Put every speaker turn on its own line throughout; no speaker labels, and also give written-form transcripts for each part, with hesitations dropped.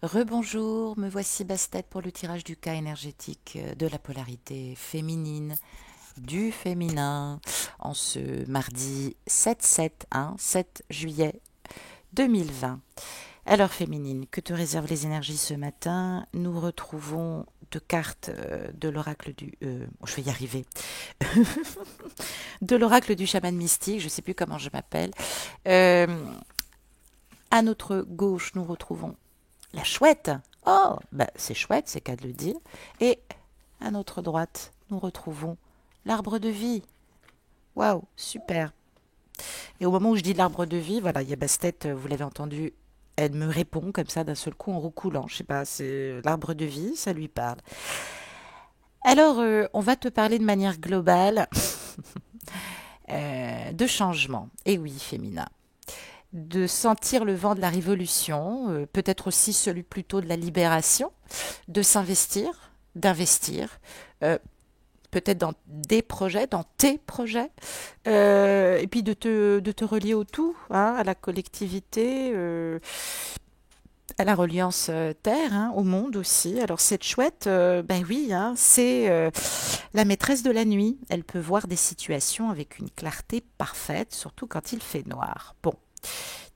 Rebonjour, me voici Bastet pour le tirage du cas énergétique de la polarité féminine, du féminin, en ce mardi 7-7, 7 juillet 2020. Alors féminine, que te réservent les énergies ce matin? Nous retrouvons deux cartes de l'oracle du... je vais y arriver. De l'oracle du chaman mystique, je ne sais plus comment je m'appelle. Euh, à notre gauche, nous retrouvons la chouette. Oh, bah, c'est chouette, c'est qu'à de le dire. Et à notre droite, nous retrouvons l'arbre de vie. Waouh, super. Et au moment où je dis l'arbre de vie, voilà, il y a Bastet, vous l'avez entendu, elle me répond comme ça d'un seul coup en roucoulant. Je sais pas, c'est l'arbre de vie, ça lui parle. Alors, on va te parler de manière globale de changement. Et oui, Fémina. De sentir le vent de la révolution, peut-être aussi celui plutôt de la libération, de s'investir, d'investir, euh, peut-être dans des projets, dans tes projets, et puis de te relier au tout, hein, à la collectivité, à la reliance terre, hein, au monde aussi. Alors cette chouette, ben oui, hein, c'est la maîtresse de la nuit. Elle peut voir des situations avec une clarté parfaite, surtout quand il fait noir. Bon,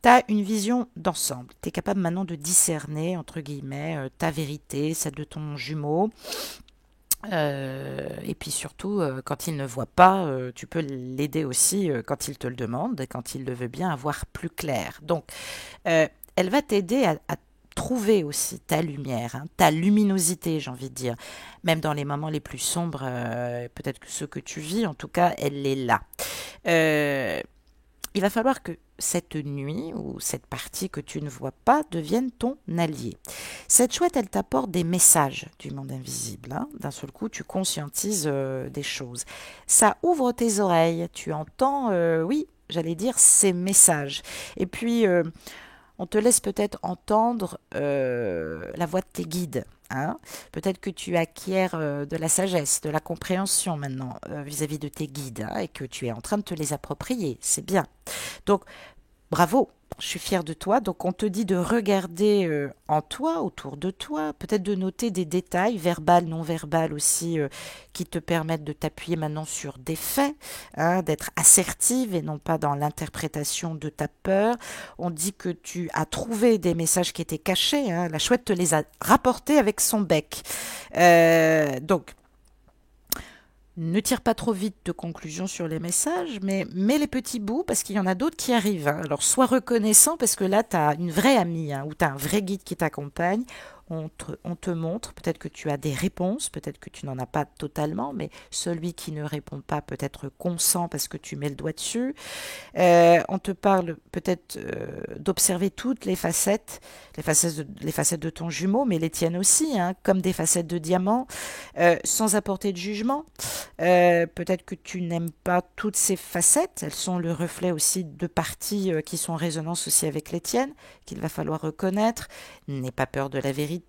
tu as une vision d'ensemble. Tu es capable maintenant de discerner, entre guillemets, ta vérité, celle de ton jumeau. Et puis surtout, quand il ne voit pas, tu peux l'aider aussi quand il te le demande et quand il le veut bien avoir plus clair. Donc, euh, elle va t'aider à trouver aussi ta lumière, hein, ta luminosité, j'ai envie de dire. Même dans les moments les plus sombres, peut-être que ceux que tu vis, en tout cas, elle est là. Euh, il va falloir que cette nuit ou cette partie que tu ne vois pas devienne ton allié. Cette chouette, elle t'apporte des messages du monde invisible, hein. D'un seul coup, tu conscientises des choses. Ça ouvre tes oreilles, tu entends, oui, j'allais dire, ces messages. Et puis, on te laisse peut-être entendre la voix de tes guides. Hein. Peut-être que tu acquiers de la sagesse, de la compréhension maintenant vis-à-vis de tes guides, hein, et que tu es en train de te les approprier. C'est bien. Donc, bravo, je suis fière de toi. Donc, on te dit de regarder en toi, autour de toi, peut-être de noter des détails, verbal, non verbal aussi, qui te permettent de t'appuyer maintenant sur des faits, hein, d'être assertive et non pas dans l'interprétation de ta peur. On dit que tu as trouvé des messages qui étaient cachés. Hein. La chouette te les a rapportés avec son bec. Donc, ne tire pas trop vite de conclusions sur les messages, mais mets les petits bouts parce qu'il y en a d'autres qui arrivent. Hein. Alors sois reconnaissant parce que là, tu as une vraie amie, hein, ou tu as un vrai guide qui t'accompagne. On te montre, peut-être que tu as des réponses, peut-être que tu n'en as pas totalement, mais celui qui ne répond pas peut être consent parce que tu mets le doigt dessus. On te parle peut-être d'observer toutes les facettes de ton jumeau, mais les tiennes aussi, hein, comme des facettes de diamant, sans apporter de jugement. Peut-être que tu n'aimes pas toutes ces facettes, elles sont le reflet aussi de parties qui sont en résonance aussi avec les tiennes, qu'il va falloir reconnaître. N'aie pas peur de la vérité,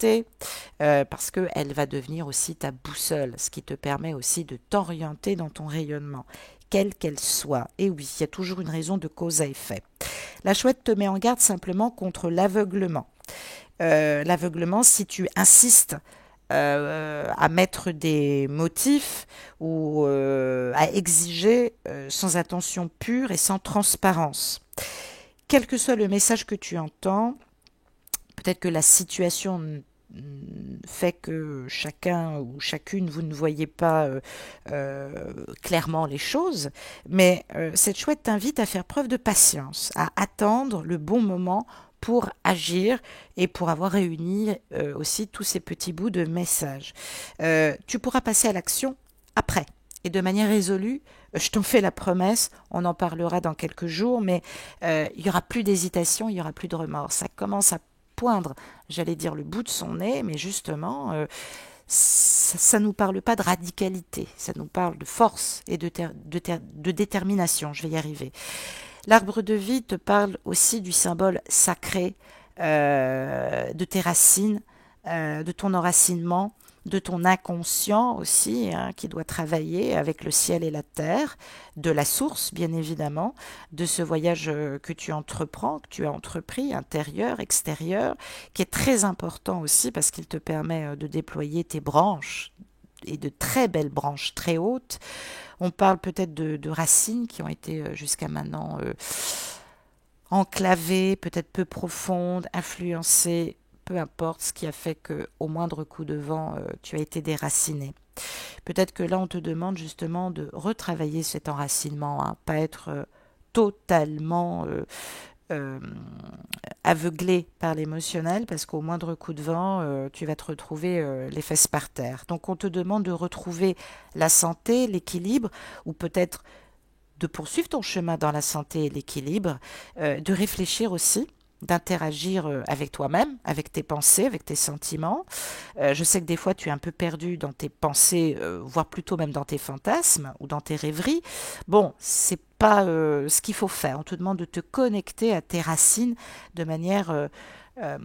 parce qu'elle va devenir aussi ta boussole, ce qui te permet aussi de t'orienter dans ton rayonnement quelle qu'elle soit. Et oui, il y a toujours une raison de cause à effet. La chouette te met en garde simplement contre l'aveuglement. L'aveuglement, si tu insistes à mettre des motifs ou à exiger sans attention pure et sans transparence. Quel que soit le message que tu entends, peut-être que la situation fait que chacun ou chacune, vous ne voyez pas clairement les choses, mais cette chouette t'invite à faire preuve de patience, à attendre le bon moment pour agir et pour avoir réuni aussi tous ces petits bouts de messages. Tu pourras passer à l'action après. Et de manière résolue, je t'en fais la promesse, on en parlera dans quelques jours, mais il n'y aura plus d'hésitation, il n'y aura plus de remords. Ça commence à poindre, j'allais dire, le bout de son nez, mais justement, ça ne nous parle pas de radicalité, ça nous parle de force et de détermination, je vais y arriver. L'arbre de vie te parle aussi du symbole sacré de tes racines, de ton enracinement, de ton inconscient aussi, hein, qui doit travailler avec le ciel et la terre, de la source, bien évidemment, de ce voyage que tu entreprends, que tu as entrepris, intérieur, extérieur, qui est très important aussi parce qu'il te permet de déployer tes branches et de très belles branches très hautes. On parle peut-être de racines qui ont été jusqu'à maintenant enclavées, peut-être peu profondes, influencées, peu importe, ce qui a fait que au moindre coup de vent, tu as été déraciné. Peut-être que là, on te demande justement de retravailler cet enracinement, hein, pas être totalement euh, aveuglé par l'émotionnel, parce qu'au moindre coup de vent, tu vas te retrouver les fesses par terre. Donc on te demande de retrouver la santé, l'équilibre, ou peut-être de poursuivre ton chemin dans la santé et l'équilibre, de réfléchir aussi, d'interagir avec toi-même, avec tes pensées, avec tes sentiments. Je sais que des fois tu es un peu perdu dans tes pensées, voire plutôt même dans tes fantasmes ou dans tes rêveries. Bon, c'est pas ce qu'il faut faire. On te demande de te connecter à tes racines de manière euh,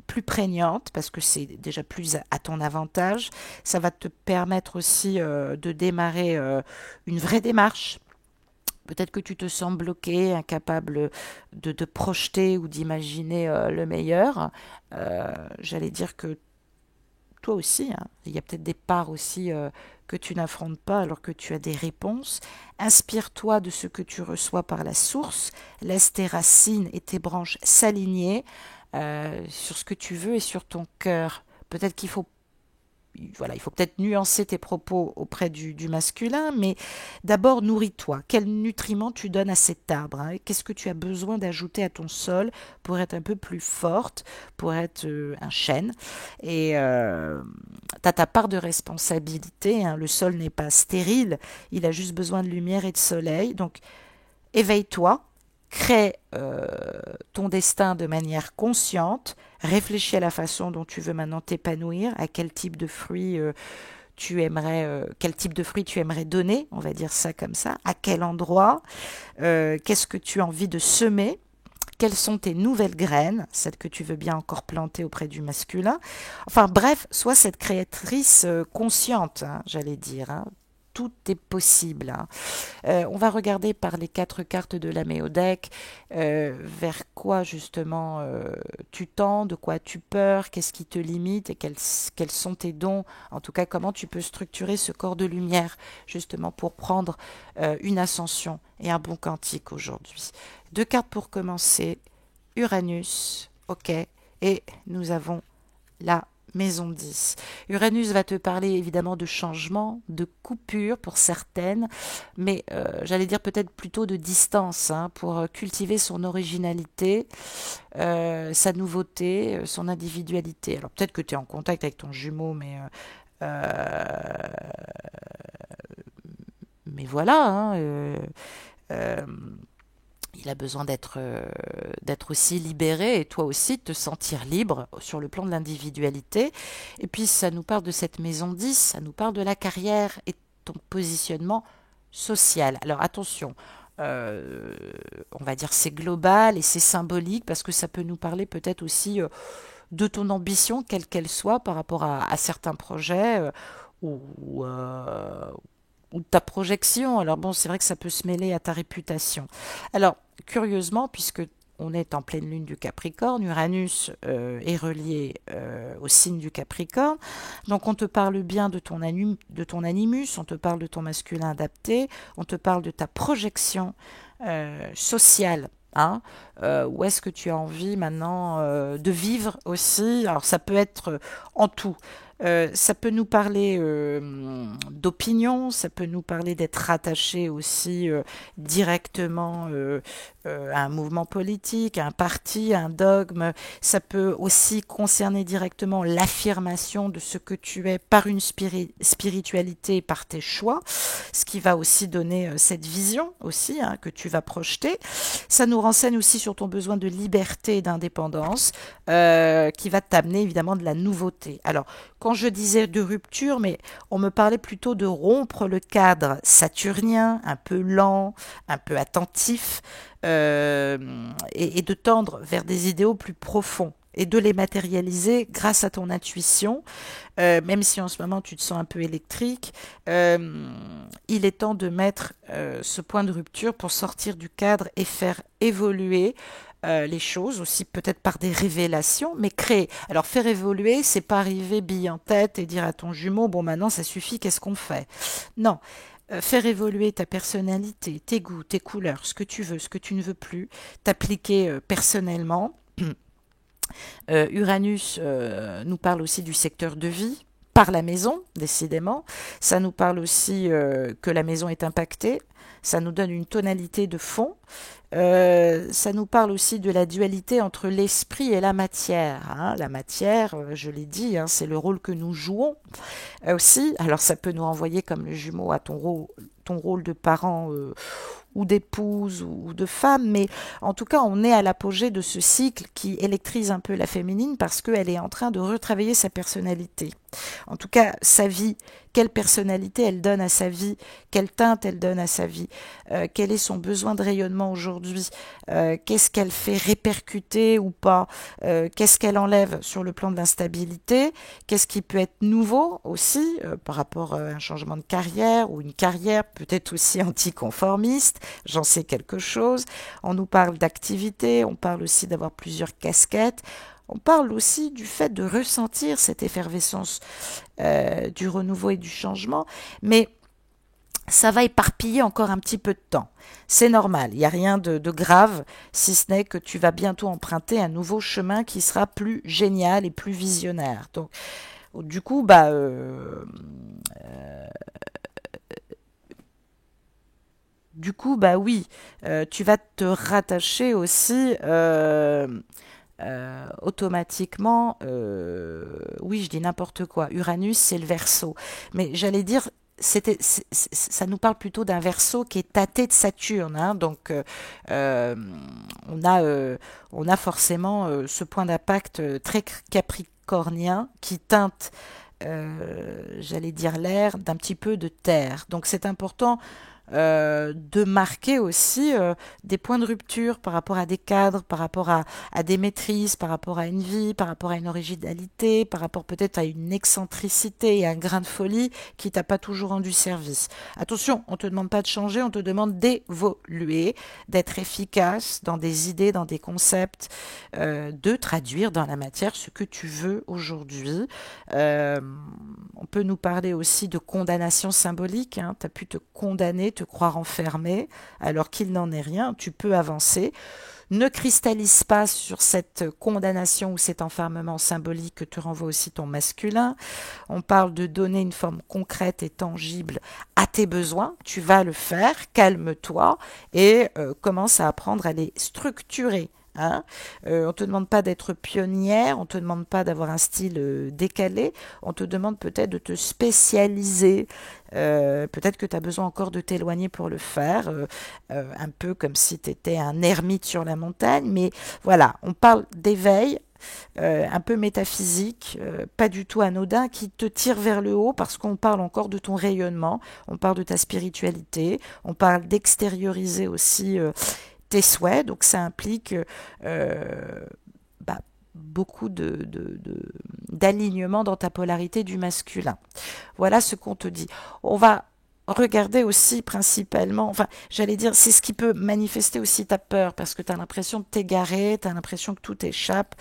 plus prégnante parce que c'est déjà plus à ton avantage. Ça va te permettre aussi de démarrer une vraie démarche. Peut-être que tu te sens bloqué, incapable de projeter ou d'imaginer le meilleur. J'allais dire que toi aussi, hein, il y a peut-être des parts aussi que tu n'affrontes pas alors que tu as des réponses. Inspire-toi de ce que tu reçois par la source. Laisse tes racines et tes branches s'aligner sur ce que tu veux et sur ton cœur. Peut-être qu'il faut voilà, il faut peut-être nuancer tes propos auprès du masculin, mais d'abord nourris-toi. Quels nutriments tu donnes à cet arbre, hein? Qu'est-ce que tu as besoin d'ajouter à ton sol pour être un peu plus forte, pour être un chêne? Et tu as ta part de responsabilité, hein. Le sol n'est pas stérile, il a juste besoin de lumière et de soleil. Donc éveille-toi, crée ton destin de manière consciente, réfléchis à la façon dont tu veux maintenant t'épanouir, à quel type de fruits quel type de fruits tu aimerais donner, on va dire ça comme ça, à quel endroit, qu'est-ce que tu as envie de semer, quelles sont tes nouvelles graines, celles que tu veux bien encore planter auprès du masculin. Enfin bref, sois cette créatrice consciente, hein, j'allais dire, hein. Tout est possible, hein. On va regarder par les 4 cartes de la Méodec vers quoi justement tu tends, de quoi tu peur, qu'est-ce qui te limite et quels sont tes dons. En tout cas, comment tu peux structurer ce corps de lumière justement pour prendre une ascension et un bon quantique aujourd'hui. 2 cartes pour commencer. Uranus, ok, et nous avons la maison 10. Uranus va te parler évidemment de changement, de coupure pour certaines, mais j'allais dire peut-être plutôt de distance, hein, pour cultiver son originalité, sa nouveauté, son individualité. Alors peut-être que tu es en contact avec ton jumeau, euh, mais voilà, hein, euh, il a besoin d'être aussi libéré et toi aussi de te sentir libre sur le plan de l'individualité. Et puis ça nous parle de cette maison 10, ça nous parle de la carrière et ton positionnement social. Alors attention, euh, on va dire c'est global et c'est symbolique parce que ça peut nous parler peut-être aussi de ton ambition, quelle qu'elle soit, par rapport à certains projets ou, ou de ta projection. Alors bon, c'est vrai que ça peut se mêler à ta réputation. Alors, curieusement, puisque on est en pleine lune du Capricorne, Uranus est relié au signe du Capricorne, donc on te parle bien de ton animus, on te parle de ton masculin adapté, on te parle de ta projection sociale. Hein, où est-ce que tu as envie maintenant de vivre aussi? Alors ça peut être en tout. Ça peut nous parler d'opinion, ça peut nous parler d'être rattaché aussi directement à un mouvement politique, à un parti, à un dogme. Ça peut aussi concerner directement l'affirmation de ce que tu es par une spiritualité et par tes choix, ce qui va aussi donner cette vision aussi, hein, que tu vas projeter. Ça nous renseigne aussi sur ton besoin de liberté et d'indépendance qui va t'amener évidemment de la nouveauté. Alors, quand je disais de rupture, mais on me parlait plutôt de rompre le cadre saturnien, un peu lent, un peu attentif, et de tendre vers des idéaux plus profonds. et de les matérialiser grâce à ton intuition. Même si en ce moment tu te sens un peu électrique, il est temps de mettre ce point de rupture pour sortir du cadre et faire évoluer les choses aussi, peut-être par des révélations, mais créer. Alors faire évoluer, c'est pas arriver bille en tête et dire à ton jumeau, bon maintenant ça suffit, qu'est-ce qu'on fait? Non. Faire évoluer ta personnalité, tes goûts, tes couleurs, ce que tu veux, ce que tu ne veux plus, t'appliquer personnellement. Uranus nous parle aussi du secteur de vie, par la maison, décidément. Ça nous parle aussi que la maison est impactée. Ça nous donne une tonalité de fond. Ça nous parle aussi de la dualité entre l'esprit et la matière, hein. La matière, je l'ai dit, hein, c'est le rôle que nous jouons aussi. Alors ça peut nous renvoyer comme le jumeau à ton rôle de parent ou d'épouse ou de femme, mais en tout cas on est à l'apogée de ce cycle qui électrise un peu la féminine parce qu'elle est en train de retravailler sa personnalité. En tout cas, sa vie, quelle personnalité elle donne à sa vie, quelle teinte elle donne à sa vie, quel est son besoin de rayonnement aujourd'hui, qu'est-ce qu'elle fait répercuter ou pas, qu'est-ce qu'elle enlève sur le plan de l'instabilité, qu'est-ce qui peut être nouveau aussi par rapport à un changement de carrière ou une carrière peut-être aussi anticonformiste, j'en sais quelque chose. On nous parle d'activité, on parle aussi d'avoir plusieurs casquettes. On parle aussi du fait de ressentir cette effervescence du renouveau et du changement, mais ça va éparpiller encore un petit peu de temps. C'est normal, il n'y a rien de grave, si ce n'est que tu vas bientôt emprunter un nouveau chemin qui sera plus génial et plus visionnaire. Donc, du coup, oui, tu vas te rattacher aussi automatiquement, oui, je dis n'importe quoi. Uranus, c'est le Verseau. Mais j'allais dire, ça nous parle plutôt d'un Verseau qui est tâté de Saturne, hein. Donc, euh, on a, euh, on a forcément ce point d'impact très capricornien qui teinte, j'allais dire l'air, d'un petit peu de terre. Donc, c'est important de marquer aussi des points de rupture par rapport à des cadres, par rapport à des maîtrises, par rapport à une vie, par rapport à une originalité, par rapport peut-être à une excentricité et un grain de folie qui t'a pas toujours rendu service. Attention, on te demande pas de changer, on te demande d'évoluer, d'être efficace dans des idées, dans des concepts, de traduire dans la matière ce que tu veux aujourd'hui. Euh, on peut nous parler aussi de condamnation symbolique, hein. Tu as pu te condamner, te croire enfermé, alors qu'il n'en est rien. Tu peux avancer. Ne cristallise pas sur cette condamnation ou cet enfermement symbolique que te renvoie aussi ton masculin. On parle de donner une forme concrète et tangible à tes besoins. Tu vas le faire, calme-toi et commence à apprendre à les structurer. Hein. On te demande pas d'être pionnière, on te demande pas d'avoir un style décalé, on te demande peut-être de te spécialiser, peut-être que tu as besoin encore de t'éloigner pour le faire, un peu comme si tu étais un ermite sur la montagne, mais voilà, on parle d'éveil, un peu métaphysique, pas du tout anodin, qui te tire vers le haut parce qu'on parle encore de ton rayonnement, on parle de ta spiritualité, on parle d'extérioriser aussi tes souhaits, donc ça implique bah, beaucoup d'alignement dans ta polarité du masculin. Voilà ce qu'on te dit. On va regarder aussi principalement, enfin j'allais dire, c'est ce qui peut manifester aussi ta peur, parce que tu as l'impression de t'égarer, tu as l'impression que tout échappe.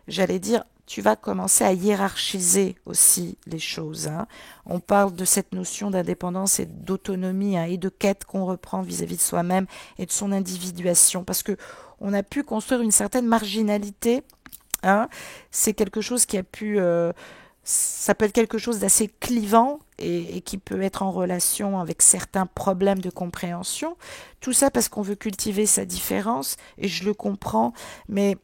J'allais dire, tu vas commencer à hiérarchiser aussi les choses, hein. On parle de cette notion d'indépendance et d'autonomie, hein, et de quête qu'on reprend vis-à-vis de soi-même et de son individuation, parce que on a pu construire une certaine marginalité, hein. C'est quelque chose qui a pu, ça peut être quelque chose d'assez clivant et qui peut être en relation avec certains problèmes de compréhension. Tout ça parce qu'on veut cultiver sa différence, et je le comprends, mais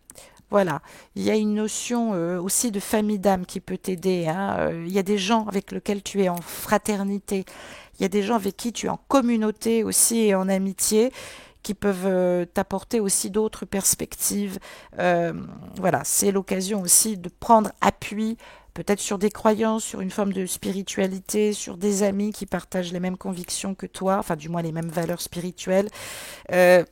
voilà, il y a une notion aussi de famille d'âme qui peut t'aider, hein. Il y a des gens avec lesquels tu es en fraternité, il y a des gens avec qui tu es en communauté aussi et en amitié qui peuvent t'apporter aussi d'autres perspectives. Euh, voilà, c'est l'occasion aussi de prendre appui peut-être sur des croyances, sur une forme de spiritualité, sur des amis qui partagent les mêmes convictions que toi, enfin du moins les mêmes valeurs spirituelles. Euh,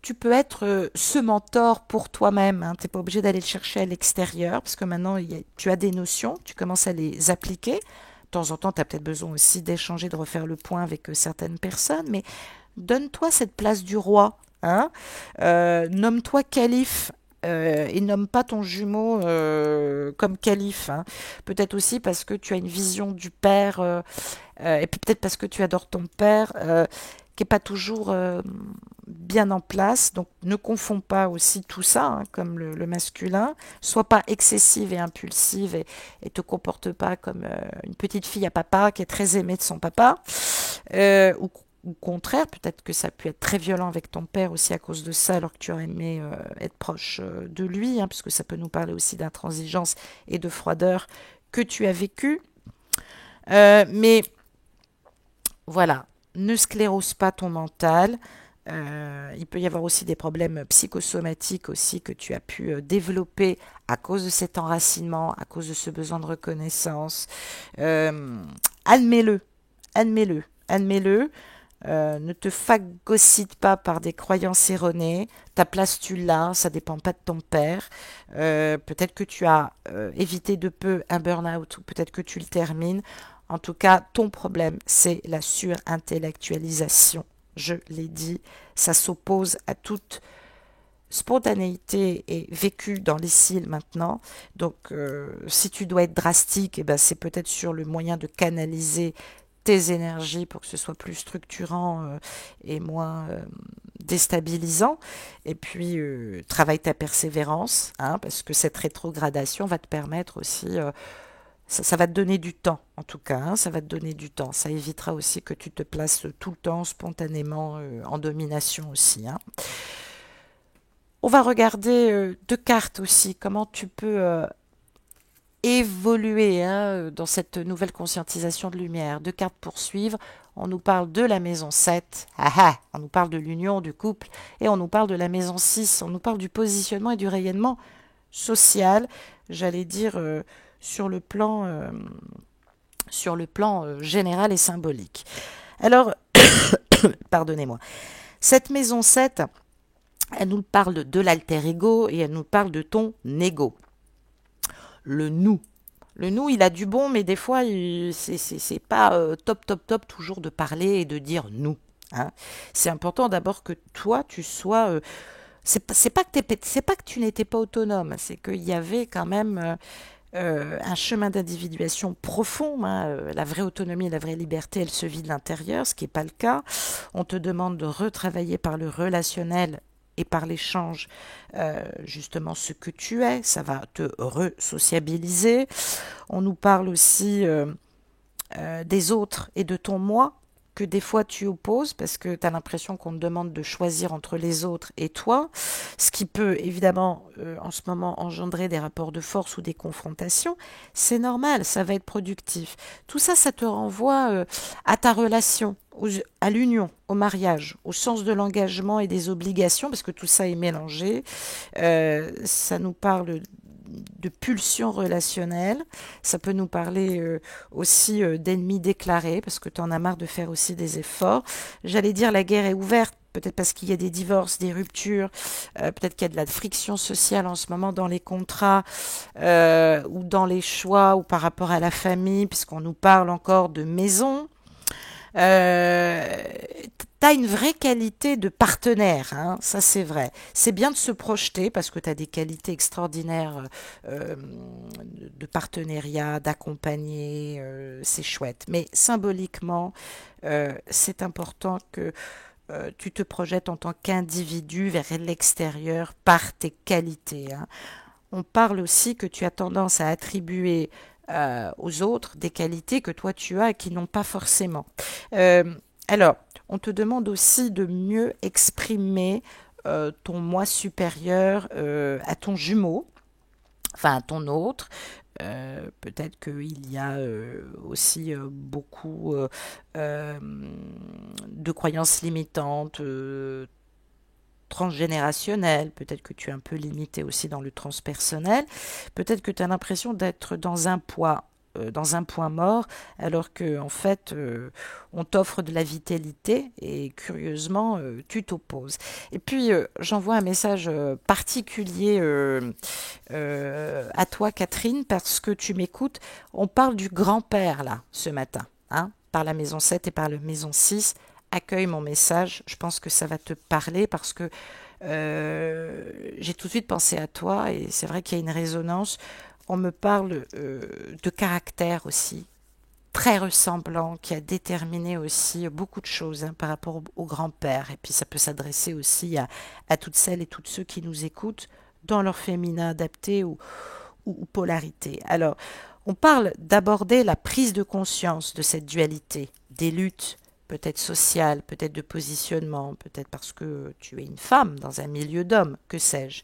tu peux être ce mentor pour toi-même. Hein. Tu n'es pas obligé d'aller le chercher à l'extérieur parce que maintenant, tu as des notions, tu commences à les appliquer. De temps en temps, tu as peut-être besoin aussi d'échanger, de refaire le point avec certaines personnes, mais donne-toi cette place du roi. Hein. Nomme-toi calife. Et nomme pas ton jumeau comme calife. Hein. Peut-être aussi parce que tu as une vision du père, et puis peut-être parce que tu adores ton père, qui n'est pas toujours bien en place. Donc ne confonds pas aussi tout ça, hein, comme le masculin. Sois pas excessive et impulsive et te comporte pas comme une petite fille à papa qui est très aimée de son papa. Ou au contraire, peut-être que ça a pu être très violent avec ton père aussi à cause de ça, alors que tu aurais aimé être proche de lui, hein, parce que ça peut nous parler aussi d'intransigeance et de froideur que tu as vécu. Mais voilà, ne sclérose pas ton mental. Il peut y avoir aussi des problèmes psychosomatiques aussi que tu as pu développer à cause de cet enracinement, à cause de ce besoin de reconnaissance. Euh, admets-le, admets-le. Ne te phagocyte pas par des croyances erronées. Ta place, tu l'as, ça dépend pas de ton père. Peut-être que tu as évité de peu un burn-out ou peut-être que tu le termines. En tout cas, ton problème, c'est la surintellectualisation. Je l'ai dit, ça s'oppose à toute spontanéité et vécue dans les cils maintenant. Donc, si tu dois être drastique, eh ben, c'est peut-être sur le moyen de canaliser tes énergies pour que ce soit plus structurant et moins déstabilisant. Et puis, travaille ta persévérance, hein, parce que cette rétrogradation va te permettre aussi ça va te donner du temps, en tout cas, hein, ça va te donner du temps. Ça évitera aussi que tu te places tout le temps spontanément en domination aussi. Hein. On va regarder deux cartes aussi, comment tu peux évoluer hein, dans cette nouvelle conscientisation de lumière. Deux cartes pour suivre. On nous parle de la maison 7, ah ah, on nous parle de l'union, du couple, et on nous parle de la maison 6, on nous parle du positionnement et du rayonnement social, j'allais dire sur le plan général et symbolique. Alors, pardonnez-moi, cette maison 7, elle nous parle de l'alter ego et elle nous parle de ton ego. Le nous. Le nous, il a du bon, mais des fois, c'est pas top toujours de parler et de dire nous. Hein. C'est important d'abord que toi, tu sois... c'est pas que tu n'étais pas autonome, c'est qu'il y avait quand même... un chemin d'individuation profond. Hein, la vraie autonomie, la vraie liberté, elle se vit de l'intérieur, ce qui n'est pas le cas. On te demande de retravailler par le relationnel et par l'échange justement ce que tu es. Ça va te re-sociabiliser. On nous parle aussi des autres et de ton moi que des fois tu opposes parce que tu as l'impression qu'on te demande de choisir entre les autres et toi, ce qui peut évidemment en ce moment engendrer des rapports de force ou des confrontations, c'est normal, ça va être productif. Tout ça, ça te renvoie à ta relation, à l'union, au mariage, au sens de l'engagement et des obligations, parce que tout ça est mélangé. Ça nous parle de pulsions relationnelles. Ça peut nous parler aussi d'ennemis déclarés, parce que tu en as marre de faire aussi des efforts. J'allais dire la guerre est ouverte, peut-être parce qu'il y a des divorces, des ruptures, peut-être qu'il y a de la friction sociale en ce moment dans les contrats ou dans les choix ou par rapport à la famille, puisqu'on nous parle encore de maison. Euh, T'as une vraie qualité de partenaire, hein, ça c'est vrai. C'est bien de se projeter parce que tu as des qualités extraordinaires euh, de partenariat, d'accompagner, c'est chouette. Mais symboliquement, c'est important que tu te projettes en tant qu'individu vers l'extérieur par tes qualités. Hein. On parle aussi que tu as tendance à attribuer aux autres des qualités que toi tu as et qui n'ont pas forcément. Euh, alors, on te demande aussi de mieux exprimer ton moi supérieur à ton jumeau, enfin à ton autre. Peut-être qu'il y a aussi beaucoup de croyances limitantes, transgénérationnel, peut-être que tu es un peu limité aussi dans le transpersonnel, peut-être que tu as l'impression d'être dans un poids dans un point mort, alors que en fait, on t'offre de la vitalité et curieusement, tu t'opposes. Et puis, j'envoie un message particulier à toi, Catherine, parce que tu m'écoutes. On parle du grand-père, là, ce matin, hein, par la maison 7 et par la maison 6. Accueille mon message. Je pense que ça va te parler parce que j'ai tout de suite pensé à toi et c'est vrai qu'il y a une résonance. On me parle de caractère aussi, très ressemblant, qui a déterminé aussi beaucoup de choses hein, par rapport au grand-père. Et puis ça peut s'adresser aussi à toutes celles et tous ceux qui nous écoutent dans leur féminin adapté ou polarité. Alors, on parle d'aborder la prise de conscience de cette dualité, des luttes, peut-être sociales, peut-être de positionnement, peut-être parce que tu es une femme dans un milieu d'hommes, que sais-je.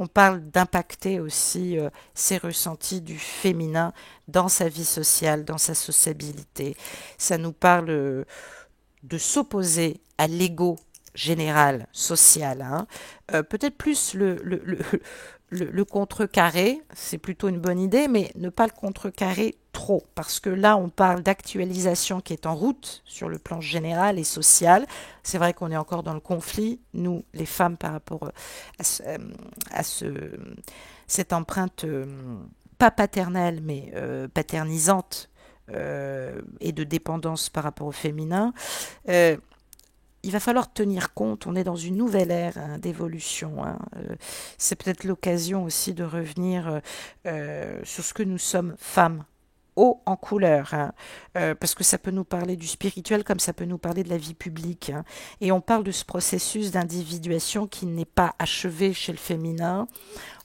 On parle d'impacter aussi ses ressentis du féminin dans sa vie sociale, dans sa sociabilité. Ça nous parle de s'opposer à l'ego général, social. Hein. Peut-être plus le contrecarrer, c'est plutôt une bonne idée, mais ne pas le contrecarrer trop, parce que là, on parle d'actualisation qui est en route sur le plan général et social. C'est vrai qu'on est encore dans le conflit, nous, les femmes, par rapport à cette empreinte, pas paternelle, mais paternisante, et de dépendance par rapport au féminin. Euh, il va falloir tenir compte, on est dans une nouvelle ère hein, d'évolution. Hein. C'est peut-être l'occasion aussi de revenir sur ce que nous sommes femmes, haut en couleur, hein, parce que ça peut nous parler du spirituel comme ça peut nous parler de la vie publique. Hein. Et on parle de ce processus d'individuation qui n'est pas achevé chez le féminin.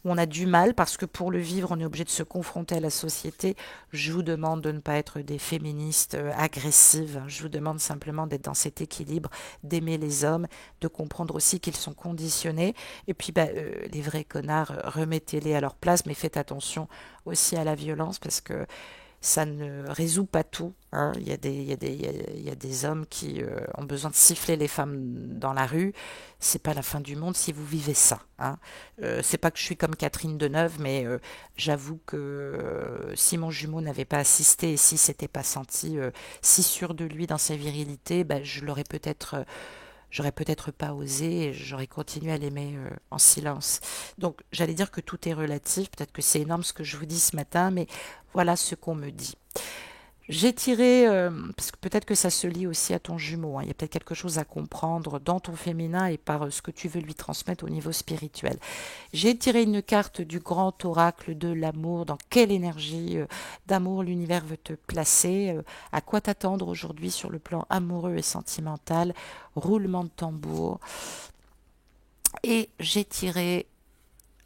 On a du mal parce que pour le vivre, on est obligé de se confronter à la société. Je vous demande de ne pas être des féministes agressives. Je vous demande simplement d'être dans cet équilibre, d'aimer les hommes, de comprendre aussi qu'ils sont conditionnés. Et puis, les vrais connards, remettez-les à leur place, mais faites attention aussi à la violence parce que ça ne résout pas tout. Hein. Il y a des hommes qui ont besoin de siffler les femmes dans la rue. C'est pas la fin du monde si vous vivez ça. Hein. C'est pas que je suis comme Catherine Deneuve, mais j'avoue que si mon jumeau n'avait pas assisté et si s'était pas senti si sûr de lui dans sa virilité, je l'aurais peut-être j'aurais peut-être pas osé et j'aurais continué à l'aimer en silence. Donc j'allais dire que tout est relatif, peut-être que c'est énorme ce que je vous dis ce matin, mais voilà ce qu'on me dit. J'ai tiré, parce que peut-être que ça se lie aussi à ton jumeau, hein, il y a peut-être quelque chose à comprendre dans ton féminin et par ce que tu veux lui transmettre au niveau spirituel. J'ai tiré une carte du grand oracle de l'amour, dans quelle énergie d'amour l'univers veut te placer, à quoi t'attendre aujourd'hui sur le plan amoureux et sentimental, roulement de tambour. Et j'ai tiré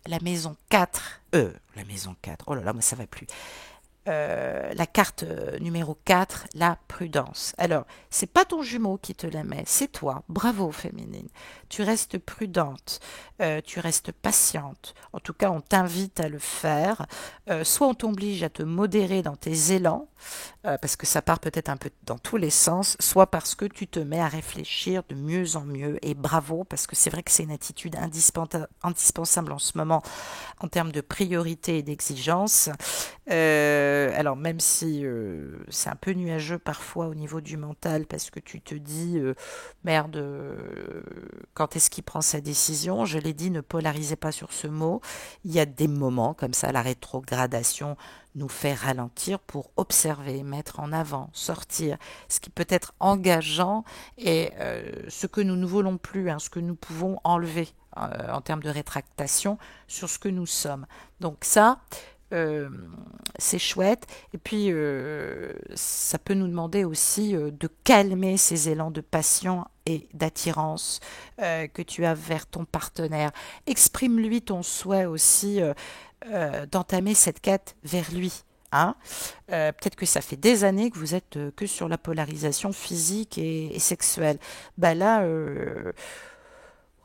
la maison 4, la maison 4, oh là là, moi ça va plus. La carte numéro 4, la prudence. Alors, c'est pas ton jumeau qui te la met, c'est toi. Bravo, féminine. Tu restes prudente, tu restes patiente. En tout cas, on t'invite à le faire. Soit on t'oblige à te modérer dans tes élans, parce que ça part peut-être un peu dans tous les sens, soit parce que tu te mets à réfléchir de mieux en mieux. Et bravo, parce que c'est vrai que c'est une attitude indispensable en ce moment en termes de priorité et d'exigence. Alors même si c'est un peu nuageux parfois au niveau du mental parce que tu te dis merde, quand est-ce qu'il prend sa décision? Je l'ai dit, ne polarisez pas sur ce mot. Il y a des moments comme ça, la rétrogradation nous fait ralentir pour observer, mettre en avant, sortir, ce qui peut être engageant et ce que nous ne voulons plus, hein, ce que nous pouvons enlever en termes de rétractation sur ce que nous sommes. Donc ça, c'est chouette. Et puis, ça peut nous demander aussi de calmer ces élans de passion et d'attirance que tu as vers ton partenaire. Exprime-lui ton souhait aussi d'entamer cette quête vers lui. Hein. Peut-être que ça fait des années que vous êtes que sur la polarisation physique et sexuelle. Là,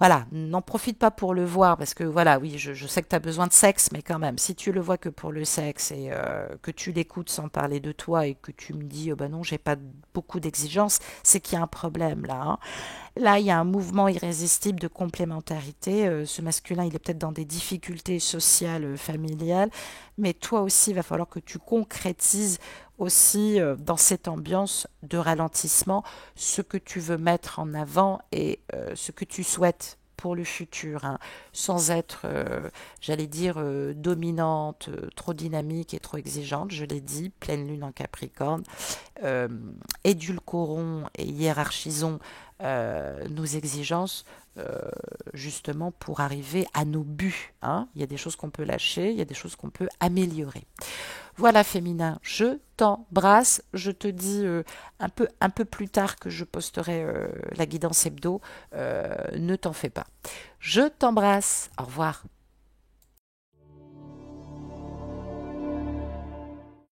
voilà, n'en profite pas pour le voir parce que voilà, oui, je sais que tu as besoin de sexe, mais quand même, si tu le vois que pour le sexe et que tu l'écoutes sans parler de toi et que tu me dis, oh ben non, j'ai pas beaucoup d'exigences, c'est qu'il y a un problème là, hein. Là, il y a un mouvement irrésistible de complémentarité. Ce masculin, il est peut-être dans des difficultés sociales, familiales, mais toi aussi, il va falloir que tu concrétises aussi dans cette ambiance de ralentissement ce que tu veux mettre en avant et ce que tu souhaites pour le futur, hein, sans être, j'allais dire, dominante, trop dynamique et trop exigeante. Je l'ai dit, pleine lune en Capricorne. euh, Édulcorons et hiérarchisons nos exigences justement pour arriver à nos buts, hein. Il y a des choses qu'on peut lâcher, il y a des choses qu'on peut améliorer. Voilà féminin, je t'embrasse. Je te dis un peu plus tard que je posterai la guidance hebdo. Ne t'en fais pas. Je t'embrasse. Au revoir.